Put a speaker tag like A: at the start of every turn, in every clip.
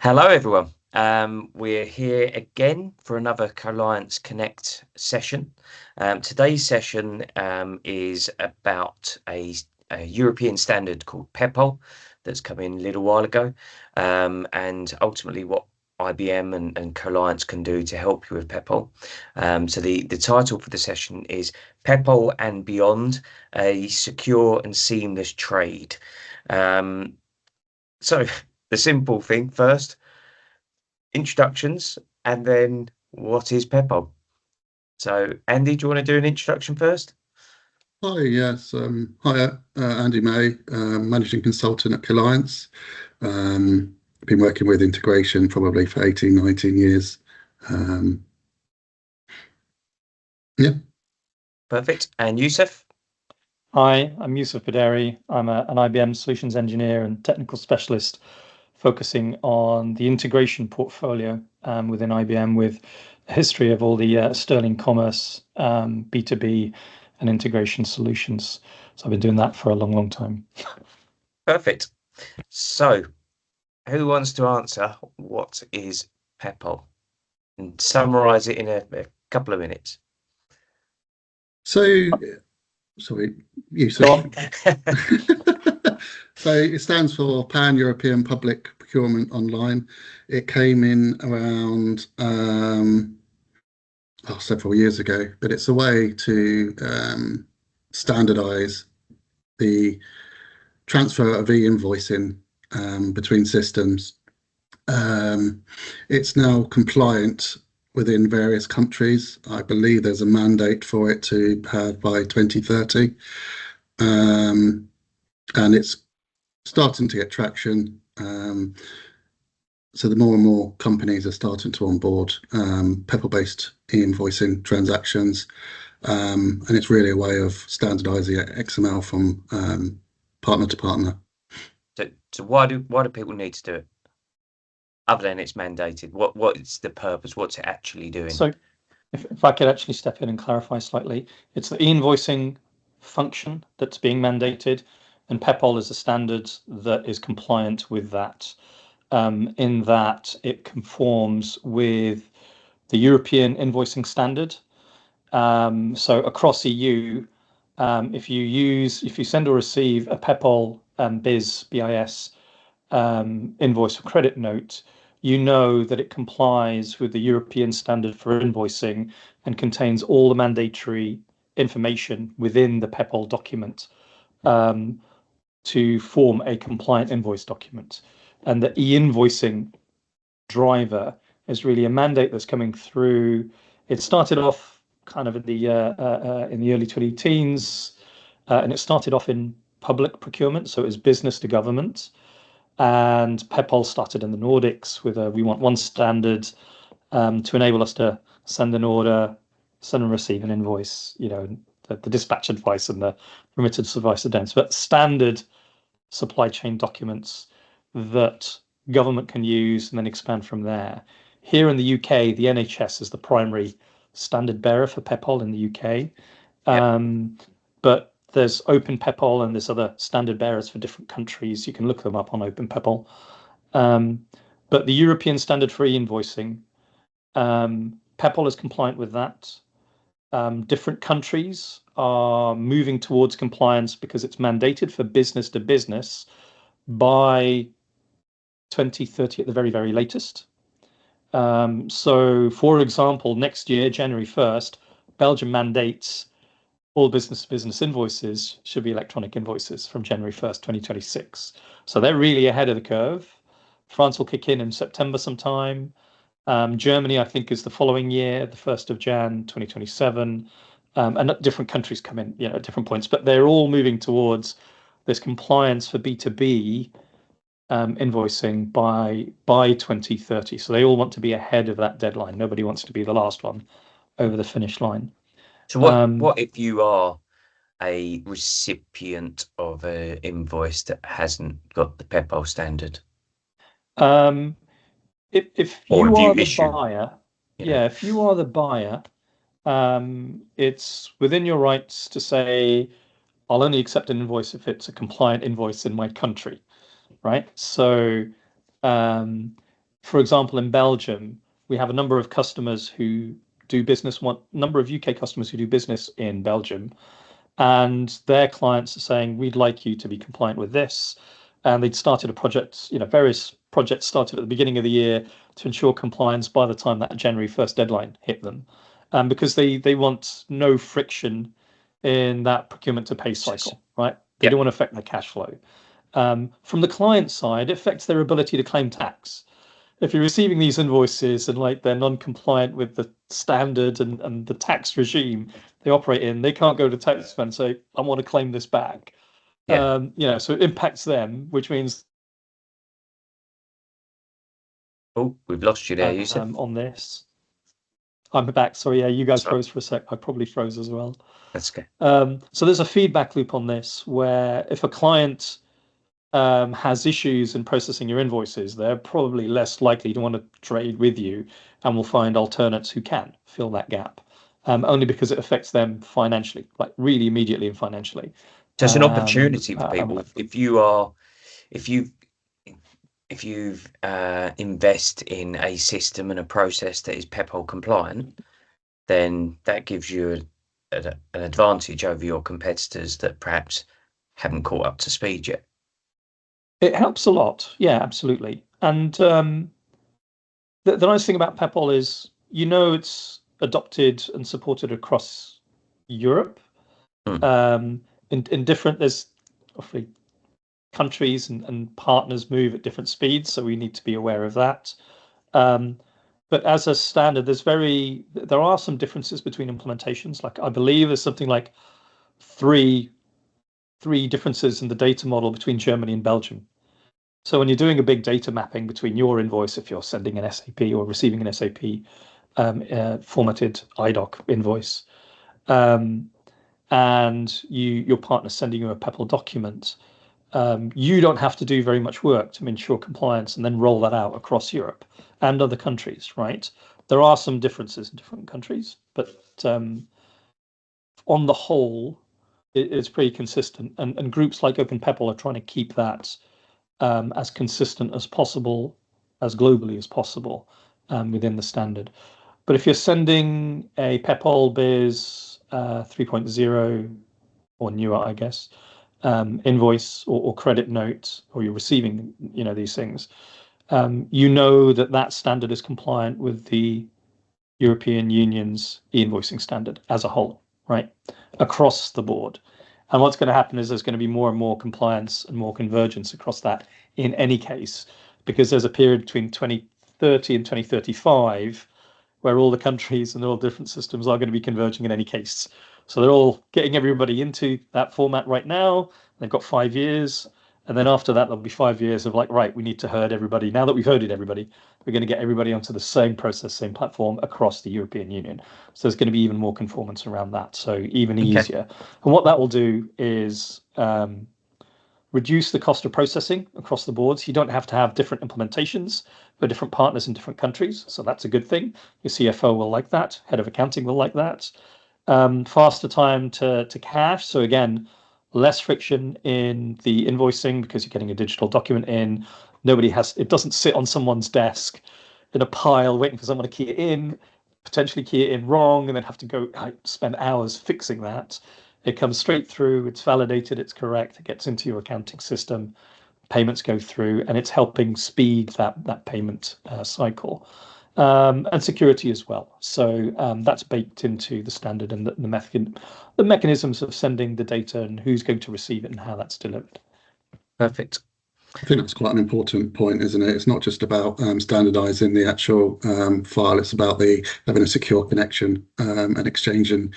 A: Hello, everyone. We're here again for another Coliance Connect session. Today's session is about a European standard called Peppol that's come in a little while ago, and ultimately what IBM and Coliance can do to help you with Peppol. So the title for the session is Peppol and Beyond, a Secure and Seamless Trade. So the simple thing first, introductions, and then what is Peppol? So, Andy, do you want to do an introduction first?
B: Hi, yes. Hi, Andy May, managing consultant at Coliance. Been working with integration probably for 18, 19 years. Yeah.
A: Perfect. And Yusuf?
C: Hi, I'm Yusuf Budeiri. I'm an IBM solutions engineer and technical specialist focusing on the integration portfolio within IBM with a history of all the Sterling Commerce, B2B and integration solutions. So I've been doing that for a long, long time.
A: Perfect. So, who wants to answer what is Peppol and summarize it in a couple of minutes?
B: So, sorry, Yusuf. So it stands for Pan-European Public Procurement Online. It came in around several years ago, but it's a way to standardize the transfer of e-invoicing between systems. It's now compliant within various countries. I believe there's a mandate for it to have by 2030. And it's starting to get traction. So the more and more companies are starting to onboard Peppol-based e-invoicing transactions. And it's really a way of standardizing XML from partner to partner.
A: So why do people need to do it? Other than it's mandated, what is the purpose? What's it actually doing?
C: So if I could actually step in and clarify slightly, it's the e-invoicing function that's being mandated, and Peppol is a standard that is compliant with that, in that it conforms with the European invoicing standard. So across EU, if you send or receive a Peppol BIS invoice or credit note, you know that it complies with the European standard for invoicing and contains all the mandatory information within the Peppol document to form a compliant invoice document. And the e-invoicing driver is really a mandate that's coming through. It started off kind of in the early 2010s, and it started off in public procurement, so it was business to government. And Peppol started in the Nordics with we want one standard to enable us to send an order, send and receive an invoice, the dispatch advice and the remittance advice advance, but standard supply chain documents that government can use and then expand from there. Here in the UK, the NHS is the primary standard bearer for Peppol in the UK. But there's Open Peppol and there's other standard bearers for different countries. You can look them up on Open Peppol. But the European standard for e-invoicing, Peppol is compliant with that. Different countries are moving towards compliance because it's mandated for business to business by 2030 at the very, very latest. So, for example, next year, January 1st, Belgium mandates all business-to-business invoices should be electronic invoices from January 1st, 2026. So they're really ahead of the curve. France will kick in September sometime. Germany, I think, is the following year, the 1st of Jan, 2027. And different countries come in, at different points, but they're all moving towards this compliance for B2B invoicing by 2030. So they all want to be ahead of that deadline. Nobody wants to be the last one over the finish line.
A: So what if you are a recipient of an invoice that hasn't got the Peppol standard?
C: If
A: Or
C: you
A: if you
C: are the
A: issue,
C: buyer,
A: you know.
C: if you are the buyer, it's within your rights to say, I'll only accept an invoice if it's a compliant invoice in my country, right? So For example, in Belgium, we have a number of customers who do business, one number of UK customers who do business in Belgium, and their clients are saying, we'd like you to be compliant with this. And they'd started a project, various projects started at the beginning of the year to ensure compliance by the time that January 1st deadline hit them. Because they want no friction in that procurement to pay cycle, right? They don't want to affect their cash flow. From the client side, it affects their ability to claim tax. If you're receiving these invoices and like they're non-compliant with the standard and the tax regime they operate in, they can't go to tax and say, I want to claim this back. So it impacts them, which means
A: we've lost you there, Yusuf.
C: on this. I'm back. Sorry, yeah, you guys froze for a sec. I probably froze as well.
A: That's okay.
C: So there's a feedback loop on this where if a client has issues in processing your invoices, they're probably less likely to want to trade with you, and will find alternates who can fill that gap, only because it affects them financially, like really immediately and financially.
A: So it's an opportunity for people. If you invest in a system and a process that is Peppol compliant, then that gives you an advantage over your competitors that perhaps haven't caught up to speed yet.
C: It helps a lot. Yeah, absolutely. And the nice thing about Peppol is, it's adopted and supported across Europe. In different, there's obviously countries and partners move at different speeds, so we need to be aware of that. But as a standard, there are some differences between implementations. Like I believe there's something like three differences in the data model between Germany and Belgium. So when you're doing a big data mapping between your invoice, if you're sending an SAP or receiving an SAP formatted IDOC invoice, and your partner's sending you a Peppol document, you don't have to do very much work to ensure compliance and then roll that out across Europe and other countries, right? There are some differences in different countries, but on the whole, it's pretty consistent. And groups like Open Peppol are trying to keep that as consistent as possible, as globally as possible within the standard. But if you're sending a Peppol Biz 3.0 or newer, I guess, invoice or credit note, or you're receiving, these things, that standard is compliant with the European Union's e-invoicing standard as a whole, right, across the board. And what's going to happen is there's going to be more and more compliance and more convergence across that in any case, because there's a period between 2030 and 2035 where all the countries and all different systems are going to be converging in any case. So they're all getting everybody into that format right now. They've got 5 years. And then after that, there'll be 5 years of like, right, we need to herd everybody. Now that we've herded everybody, we're going to get everybody onto the same process, same platform across the European Union. So there's going to be even more conformance around that. So even easier. And what that will do is reduce the cost of processing across the board. So you don't have to have different implementations for different partners in different countries. So that's a good thing. Your CFO will like that. Head of accounting will like that. Faster time to cash. So again, less friction in the invoicing because you're getting a digital document in. It doesn't sit on someone's desk in a pile waiting for someone to key it in, potentially key it in wrong, and then have to go spend hours fixing that. It comes straight through, it's validated, it's correct, it gets into your accounting system, payments go through, and it's helping speed that payment cycle. And security as well. So that's baked into the standard and the mechanisms of sending the data and who's going to receive it and how that's delivered.
A: Perfect.
B: I think that's quite an important point, isn't it? It's not just about standardizing the actual file, it's about having a secure connection and exchanging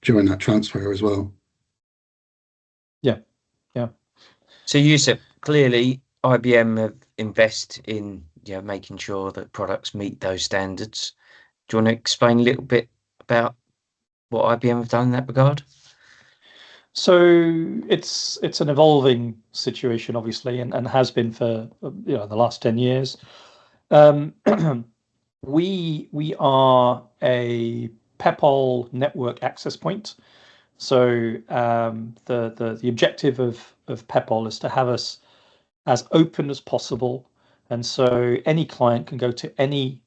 B: during that transfer as well.
C: Yeah.
A: So Yusuf, clearly IBM have invested in making sure that products meet those standards. Do you want to explain a little bit about what IBM have done in that regard? So
C: it's an evolving situation, obviously, and has been for the last 10 years. We are a Peppol network access point. So the objective of Peppol is to have us as open as possible And so any client can go to any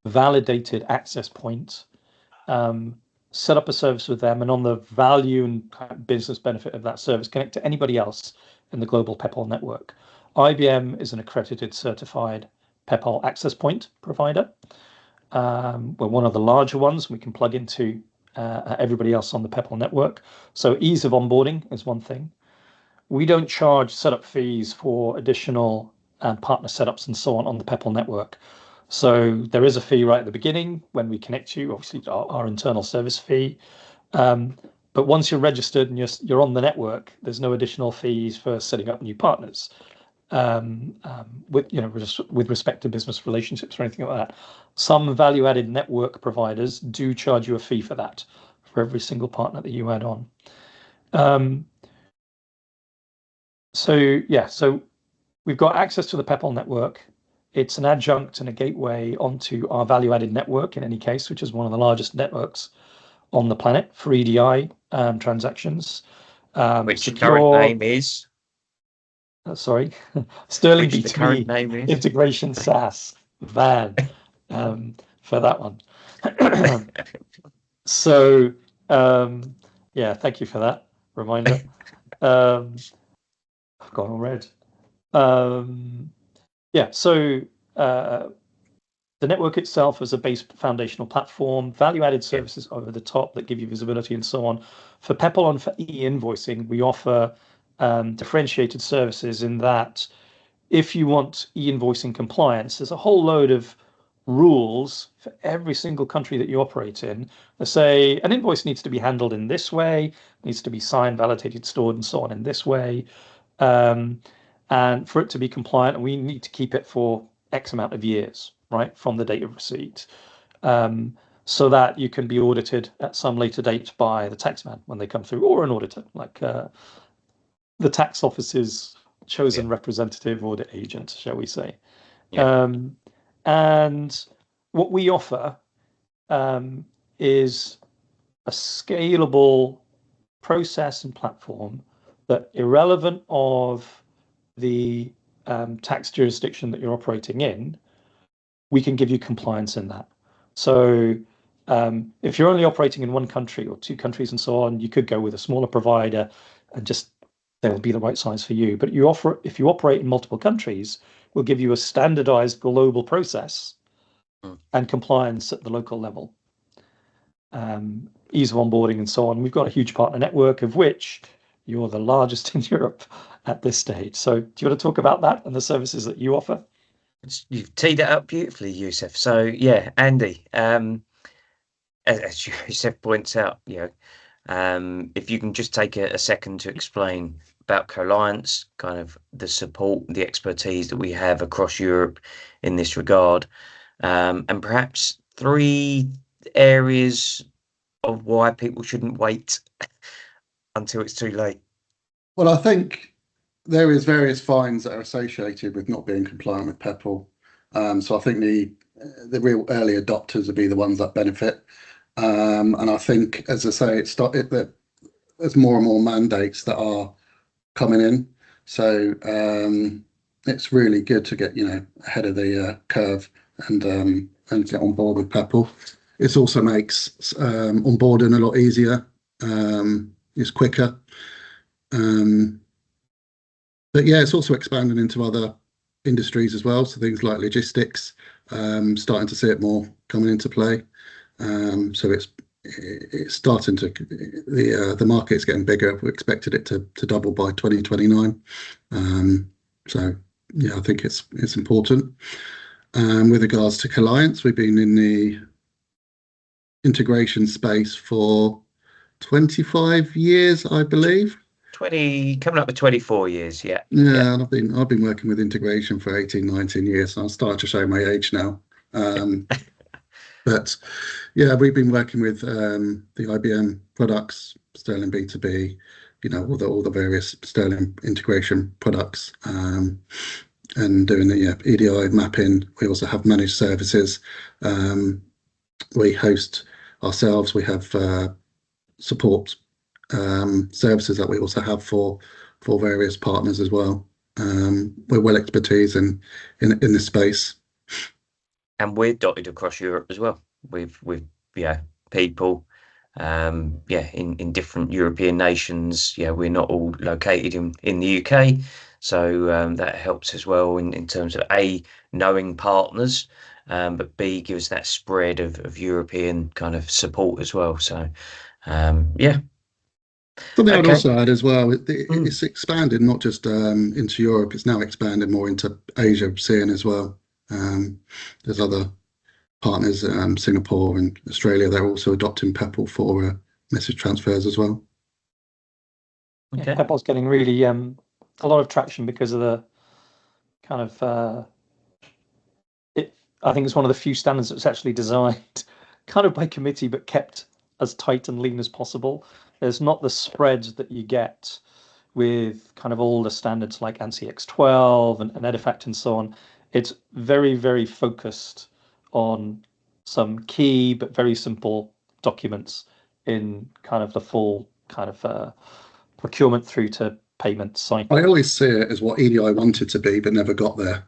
C: validated access point, set up a service with them, and on the value and kind of business benefit of that service, connect to anybody else in the global Peppol network. IBM is an accredited, certified Peppol access point provider. We're one of the larger ones. We can plug into everybody else on the Peppol network. So ease of onboarding is one thing. We don't charge setup fees for additional partner setups and so on the Peppol network. So there is a fee right at the beginning when we connect you, obviously our internal service fee. But once you're registered and you're on the network, there's no additional fees for setting up new partners. With respect to business relationships or anything like that. Some value-added network providers do charge you a fee for that, for every single partner that you add on. So we've got access to the Peppol network. It's an adjunct and a gateway onto our value-added network in any case, which is one of the largest networks on the planet for EDI transactions.
A: Which the current name is?
C: Sorry, Sterling
A: Which
C: B2B
A: the current name is?
C: Integration SaaS van for that one. So yeah, thank you for that reminder. I've gone all red. Yeah, so the network itself is a base foundational platform, value-added services over the top that give you visibility and so on. For Peppol and for e-invoicing, we offer differentiated services in that if you want e-invoicing compliance, there's a whole load of rules for every single country that you operate in that say an invoice needs to be handled in this way, needs to be signed, validated, stored, and so on in this way. And for it to be compliant, we need to keep it for X amount of years, right, from the date of receipt, so that you can be audited at some later date by the taxman when they come through, or an auditor, like the tax office's chosen representative audit agent, shall we say. And what we offer is a scalable process and platform that, irrelevant of the tax jurisdiction that you're operating in, we can give you compliance in that. So if you're only operating in one country or two countries and so on, you could go with a smaller provider and just they'll be the right size for you. But if you operate in multiple countries, we'll give you a standardized global process and compliance at the local level. Ease of onboarding and so on. We've got a huge partner network, of which you're the largest in Europe at this stage. So do you want to talk about that and the services that you offer?
A: You've teed it up beautifully, Yusuf. So yeah, Andy, as Yusuf points out, if you can just take a second to explain about Coliance, kind of the support, the expertise that we have across Europe in this regard, and perhaps 3 areas of why people shouldn't wait until it's too late.
B: Well, I think there is various fines that are associated with not being compliant with Peppol. So I think the real early adopters will be the ones that benefit. And I think, as I say, there's more and more mandates that are coming in. So it's really good to get ahead of the curve and get on board with Peppol. It also makes onboarding a lot easier. It's quicker. But yeah, it's also expanding into other industries as well. So things like logistics, starting to see it more coming into play. So it's starting to the market's getting bigger. We expected it to double by 2029. So yeah, I think it's important. With regards to Coliance, we've been in the integration space for 25 years, I believe.
A: Coming up with 24 years, yeah.
B: And I've been working with integration for 18, 19 years. So I'm starting to show my age now. But yeah, we've been working with the IBM products, Sterling B2B, all the various Sterling integration products, and doing the EDI mapping. We also have managed services. We host ourselves. We have support services that we also have for various partners as well. we're well expertise in this space.
A: And we're dotted across Europe as well with people in different European nations. We're not all located in the UK, so that helps as well in terms of A, knowing partners, but B, gives that spread of European kind of support as well. So
B: Something I'd
A: Okay.
B: also add as well, it's expanded not just into Europe, it's now expanded more into Asia, seeing as well. There's other partners, Singapore and Australia, they're also adopting Peppol for message transfers as well.
C: Yeah, Peppol's getting really a lot of traction because of the kind of I think it's one of the few standards that's actually designed kind of by committee but kept as tight and lean as possible. There's not the spread that you get with kind of older standards like ANSI X12 and EDIFACT and so on. It's very, very focused on some key but very simple documents in kind of the full kind of procurement through to payment cycle.
B: I always see it as what EDI wanted to be but never got there.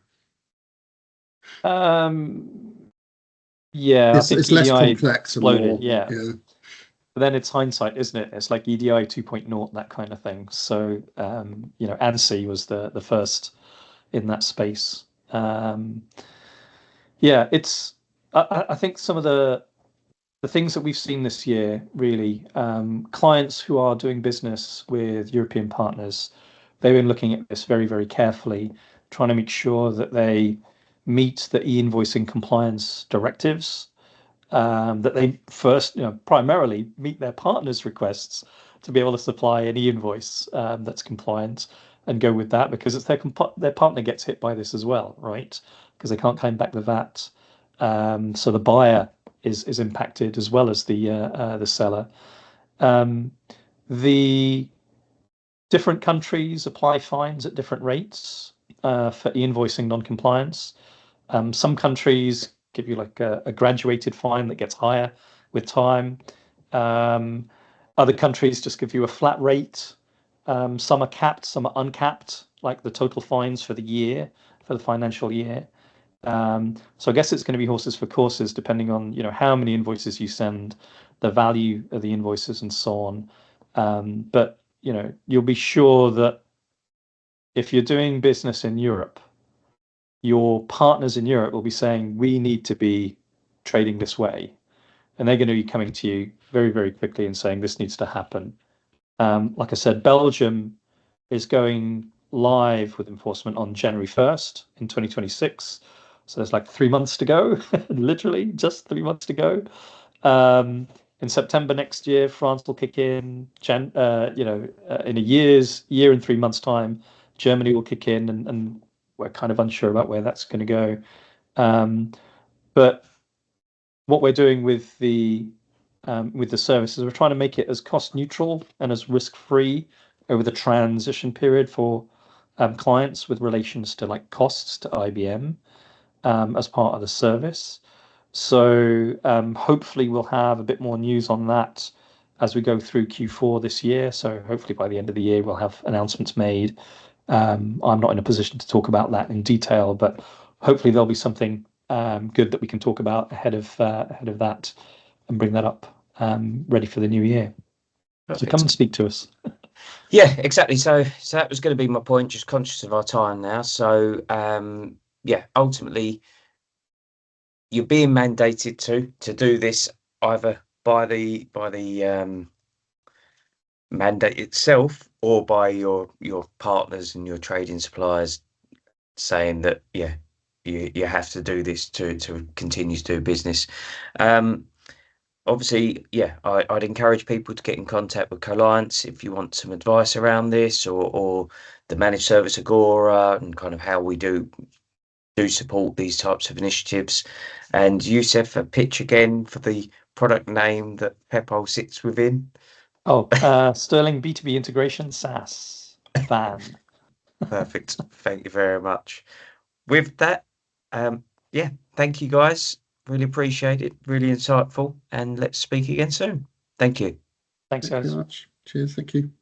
C: Yeah, I think
B: it's less
C: EDI
B: complex and
C: exploded,
B: more,
C: yeah. But then it's hindsight, isn't it? It's like EDI 2.0, that kind of thing. So ANSI was the first in that space. It's I think some of the things that we've seen this year, really, clients who are doing business with European partners, they've been looking at this very, very carefully, trying to make sure that they meet the e-invoicing compliance directives, that they first, primarily meet their partners' requests to be able to supply an e-invoice that's compliant and go with that, because it's their partner gets hit by this as well, right? Because they can't claim back the VAT. So the buyer is impacted as well as the seller. The different countries apply fines at different rates for e-invoicing non-compliance. Some countries give you like a graduated fine that gets higher with time. Other countries just give you a flat rate. Some are capped, some are uncapped, like the total fines for the year, for the financial year. So I guess it's going to be horses for courses, depending on how many invoices you send, the value of the invoices, and so on. But you'll be sure that if you're doing business in Europe, your partners in Europe will be saying, we need to be trading this way. And they're going to be coming to you very, very quickly and saying, this needs to happen. Like I said, Belgium is going live with enforcement on January 1st in 2026. So there's like 3 months to go, literally just 3 months to go. In September next year, France will kick in. In a year and 3 months' time, Germany will kick in, and we're kind of unsure about where that's going to go. But what we're doing with the service is we're trying to make it as cost neutral and as risk free over the transition period for clients with relations to like costs to IBM as part of the service. So hopefully we'll have a bit more news on that as we go through Q4 this year. So hopefully by the end of the year we'll have announcements made. I'm not in a position to talk about that in detail, but hopefully there'll be something good that we can talk about ahead of that and bring that up ready for the new year. So come and speak to us.
A: Yeah, exactly. So that was going to be my point, just conscious of our time now. So ultimately you're being mandated to do this either by the mandate itself or by your partners and your trading suppliers saying that you have to do this to continue to do business. Obviously, I'd encourage people to get in contact with Coliance if you want some advice around this, or the managed service Agora, and kind of how we do support these types of initiatives. And Yusuf, a pitch again for the product name that Peppol sits within.
C: Sterling B2B integration SaaS van.
A: Perfect. Thank you very much. With that, thank you guys. Really appreciate it. Really insightful. And let's speak again soon. Thank you.
C: Thanks, guys.
B: Thank you very much. Cheers. Thank you.